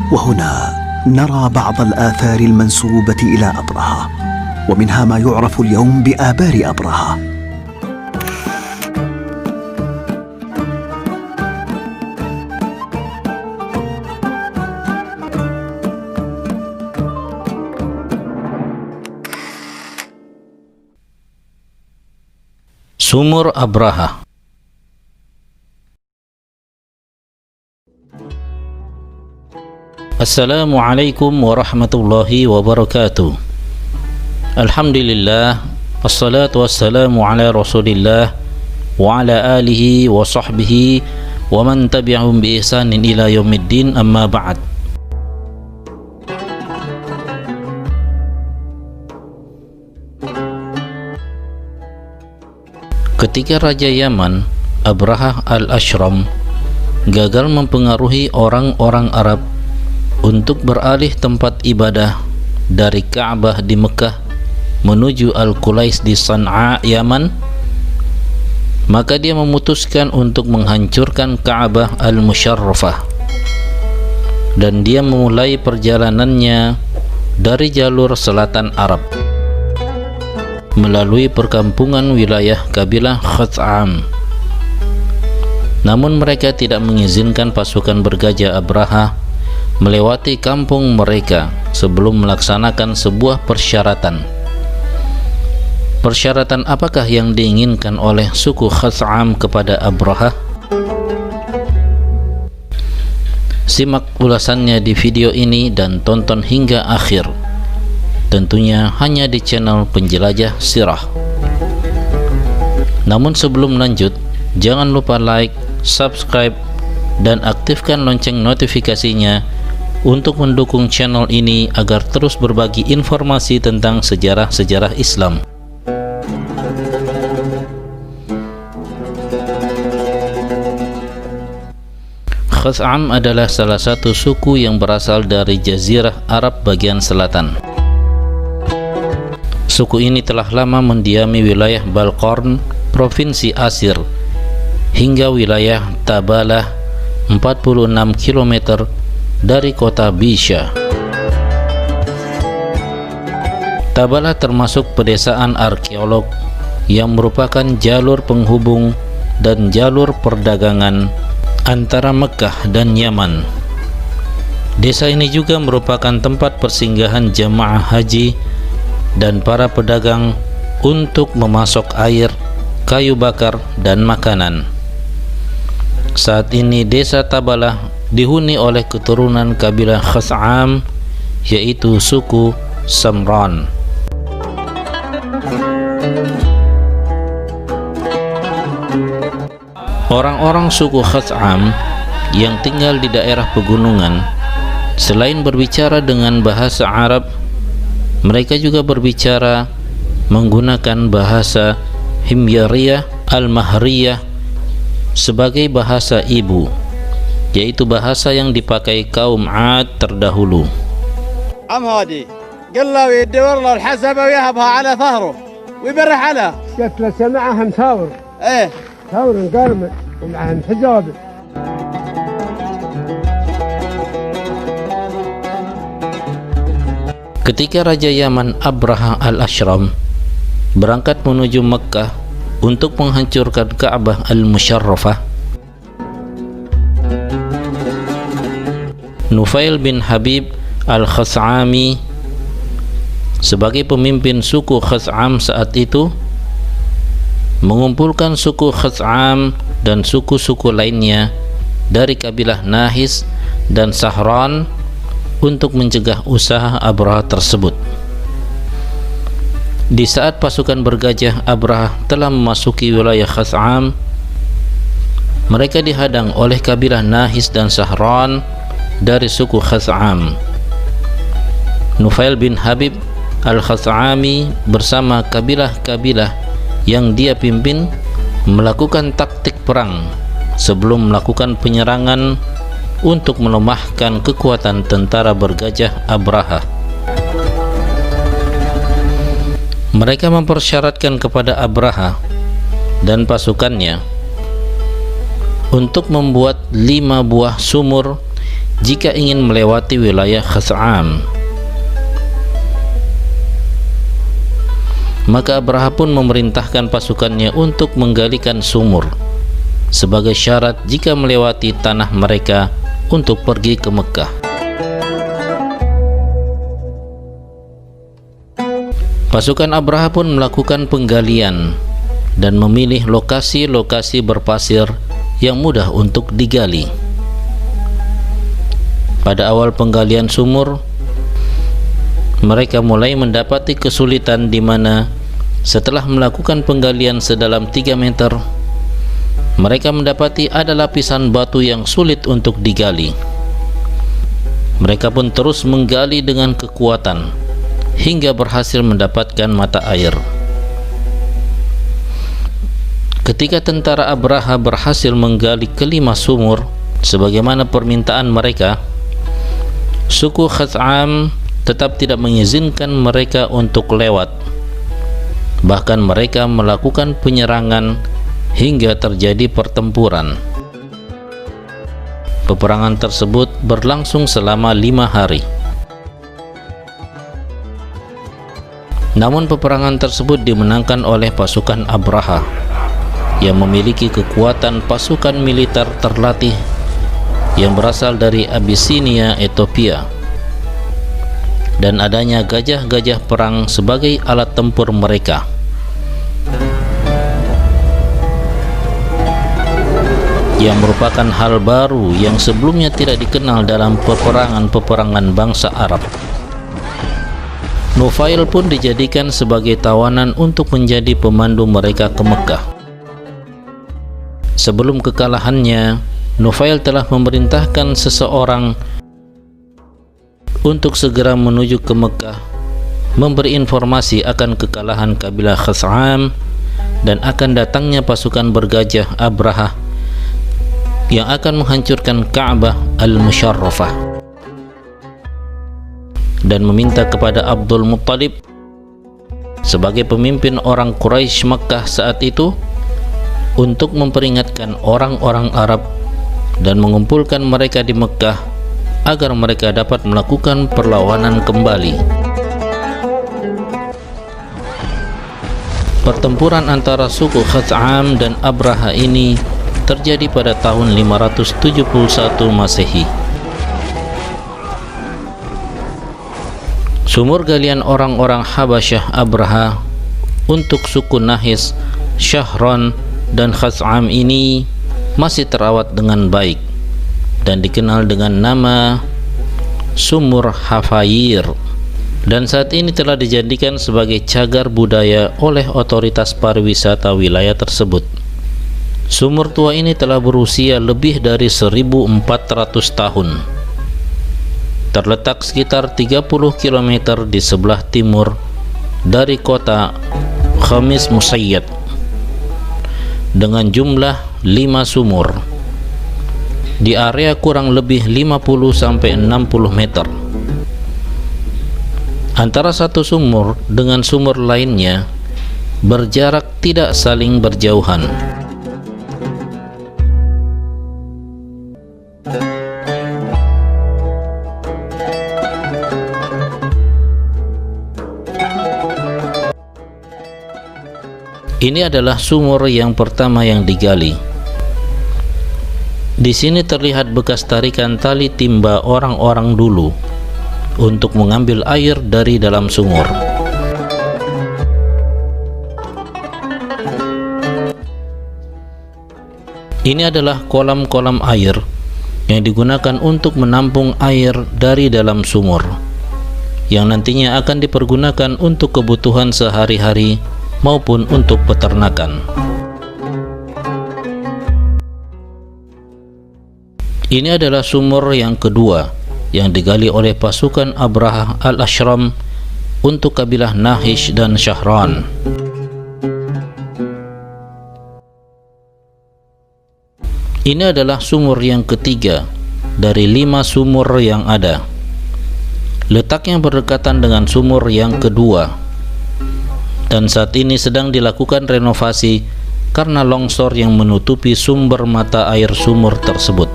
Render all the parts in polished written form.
وهنا نرى بعض الآثار المنسوبة إلى أبرهة، ومنها ما يعرف اليوم بآبار أبرهة. Sumur Abraha. Assalamualaikum warahmatullahi wabarakatuh. Alhamdulillah, wassalatu wassalamu ala rasulillah wa ala alihi wa sahbihi wa man tabi'ahum bi ihsanin ila yaumiddin, amma ba'd. Ketika Raja Yaman, Abraha al-Ashram, gagal mempengaruhi orang-orang Arab untuk beralih tempat ibadah dari Ka'bah di Mekah menuju Al-Qulais di San'a, Yaman, maka dia memutuskan untuk menghancurkan Ka'bah al-Musharrafah, dan dia memulai perjalanannya dari jalur selatan Arab melalui perkampungan wilayah kabilah Khaz'am. Namun mereka tidak mengizinkan pasukan bergajah Abraha melewati kampung mereka sebelum melaksanakan sebuah persyaratan. Persyaratan apakah yang diinginkan oleh suku Khaz'am kepada Abraha? Simak ulasannya di video ini dan tonton hingga akhir, tentunya hanya di channel Penjelajah Sirah. Namun sebelum lanjut, jangan lupa like, subscribe, dan aktifkan lonceng notifikasinya untuk mendukung channel ini agar terus berbagi informasi tentang sejarah-sejarah Islam. Khaz'am adalah salah satu suku yang berasal dari Jazirah Arab bagian selatan. Suku ini telah lama mendiami wilayah Balqorn, Provinsi Asir, hingga wilayah Tabalah, 46 km dari kota Bisha. Tabalah termasuk pedesaan arkeolog yang merupakan jalur penghubung dan jalur perdagangan antara Mekah dan Yaman. Desa ini juga merupakan tempat persinggahan jamaah haji dan para pedagang untuk memasok air, kayu bakar, dan makanan. Saat ini desa Tabalah dihuni oleh keturunan kabilah Khaz'am, yaitu suku Samran. Orang-orang suku Khaz'am yang tinggal di daerah pegunungan, selain berbicara dengan bahasa Arab, mereka juga berbicara menggunakan bahasa Himyariyah al-Mahriyah sebagai bahasa ibu, yaitu bahasa yang dipakai kaum 'Ad terdahulu. عم هادي قال له يدور له الحسبة ويهبها على ظهره ويبرح عليها. قلت له سمعها مساور. ايه ثور قرمه ومعها حجابه. Ketika Raja Yaman Abraha al-Ashram berangkat menuju Mekkah untuk menghancurkan Ka'bah al-Musharrafah, Nufail bin Habib al-Khaz'ami sebagai pemimpin suku Khaz'am saat itu mengumpulkan suku Khaz'am dan suku-suku lainnya dari kabilah Nahis dan Sahran untuk mencegah usaha Abraha tersebut. Di saat pasukan bergajah Abraha telah memasuki wilayah Khaz'am, mereka dihadang oleh kabilah Nahis dan Sahran dari suku Khaz'am. Nufail bin Habib al-Khaz'ami bersama kabilah-kabilah yang dia pimpin melakukan taktik perang sebelum melakukan penyerangan untuk melemahkan kekuatan tentara bergajah Abraha. Mereka mempersyaratkan kepada Abraha dan pasukannya untuk membuat 5 buah sumur jika ingin melewati wilayah Khaz'am. Maka Abraha pun memerintahkan pasukannya untuk menggalikan sumur sebagai syarat jika melewati tanah mereka untuk pergi ke Mekah. Pasukan Abraha pun melakukan penggalian dan memilih lokasi-lokasi berpasir yang mudah untuk digali. Pada awal penggalian sumur, mereka mulai mendapati kesulitan di mana setelah melakukan penggalian sedalam 3 meter, mereka mendapati ada lapisan batu yang sulit untuk digali. Mereka pun terus menggali dengan kekuatan hingga berhasil mendapatkan mata air. Ketika tentara Abraha berhasil menggali kelima sumur sebagaimana permintaan mereka, suku Khaz'am tetap tidak mengizinkan mereka untuk lewat. Bahkan mereka melakukan penyerangan hingga terjadi pertempuran. Peperangan tersebut berlangsung selama 5 hari. Namun peperangan tersebut dimenangkan oleh pasukan Abraha yang memiliki kekuatan pasukan militer terlatih yang berasal dari Abyssinia, Ethiopia, dan adanya gajah-gajah perang sebagai alat tempur mereka. Yang merupakan hal baru yang sebelumnya tidak dikenal dalam peperangan-peperangan bangsa Arab. Nufail pun dijadikan sebagai tawanan untuk menjadi pemandu mereka ke Mekah. Sebelum kekalahannya, Nufail telah memerintahkan seseorang untuk segera menuju ke Mekah, memberi informasi akan kekalahan kabilah Khaz'am dan akan datangnya pasukan bergajah Abraha yang akan menghancurkan Ka'bah Al-Musharrafah, dan meminta kepada Abdul Muttalib sebagai pemimpin orang Quraisy Mekah saat itu untuk memperingatkan orang-orang Arab dan mengumpulkan mereka di Mekah agar mereka dapat melakukan perlawanan kembali. Pertempuran antara suku Khaz'am dan Abraha ini terjadi pada tahun 571 Masehi. Sumur galian orang-orang Habasyah Abraha untuk suku Nahis, Syahran, dan Khaz'am ini masih terawat dengan baik dan dikenal dengan nama Sumur Hafayir, dan saat ini telah dijadikan sebagai cagar budaya oleh otoritas pariwisata wilayah tersebut. Sumur tua ini telah berusia lebih dari 1400 tahun. Terletak sekitar 30 km di sebelah timur dari kota Khamis Musayyad dengan jumlah 5 sumur di area kurang lebih 50-60 meter. Antara satu sumur dengan sumur lainnya berjarak tidak saling berjauhan. Ini adalah sumur yang pertama yang digali. Di sini terlihat bekas tarikan tali timba orang-orang dulu untuk mengambil air dari dalam sumur. Ini adalah kolam-kolam air yang digunakan untuk menampung air dari dalam sumur, yang nantinya akan dipergunakan untuk kebutuhan sehari-hari maupun untuk peternakan. Ini adalah sumur yang kedua yang digali oleh pasukan Abraha al-Ashram untuk kabilah Nahish dan Syahran. Ini adalah sumur yang ketiga dari 5 sumur yang ada. Letaknya berdekatan dengan sumur yang kedua, dan saat ini sedang dilakukan renovasi karena longsor yang menutupi sumber mata air sumur tersebut.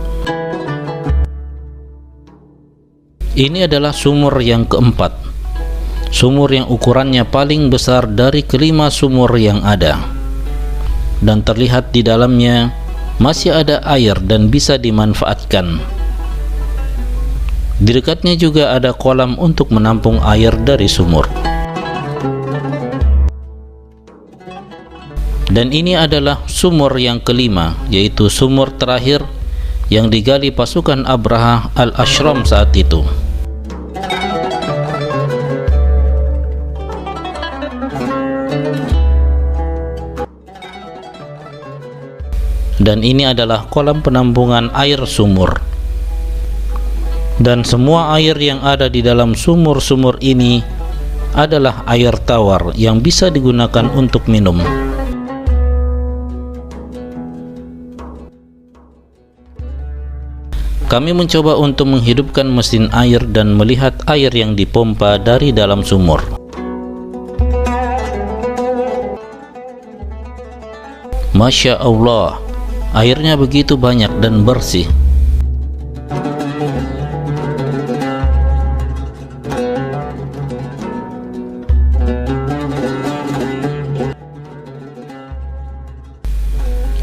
Ini adalah sumur yang keempat, sumur yang ukurannya paling besar dari kelima sumur yang ada, dan terlihat di dalamnya masih ada air dan bisa dimanfaatkan. Di dekatnya juga ada kolam untuk menampung air dari sumur. Dan ini adalah sumur yang kelima, yaitu sumur terakhir yang digali pasukan Abraha al-Ashram saat itu. Dan ini adalah kolam penampungan air sumur. Dan semua air yang ada di dalam sumur-sumur ini adalah air tawar yang bisa digunakan untuk minum. Kami mencoba untuk menghidupkan mesin air dan melihat air yang dipompa dari dalam sumur. Masya Allah, airnya begitu banyak dan bersih.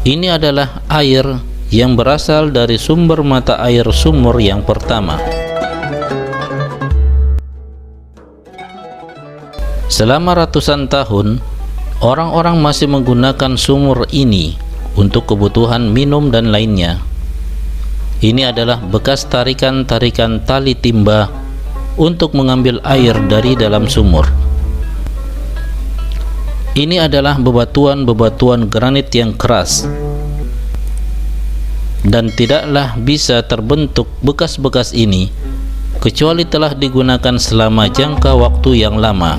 Ini adalah air yang berasal dari sumber mata air sumur yang pertama. Selama ratusan tahun, orang-orang masih menggunakan sumur ini untuk kebutuhan minum dan lainnya. Ini adalah bekas tarikan-tarikan tali timba untuk mengambil air dari dalam sumur. Ini adalah bebatuan-bebatuan granit yang keras, dan tidaklah bisa terbentuk bekas-bekas ini kecuali telah digunakan selama jangka waktu yang lama.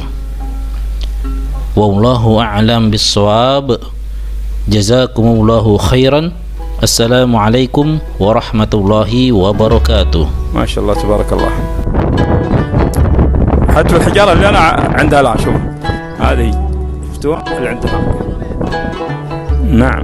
Wallahu a'lam bissawab. Jazakumullahu khairan. Assalamualaikum warahmatullahi wabarakatuh. ما شاء الله تبارك الله. حتى الحجارة اللي أنا عندها لا شوف هذه شفتوها اللي عندها. نعم.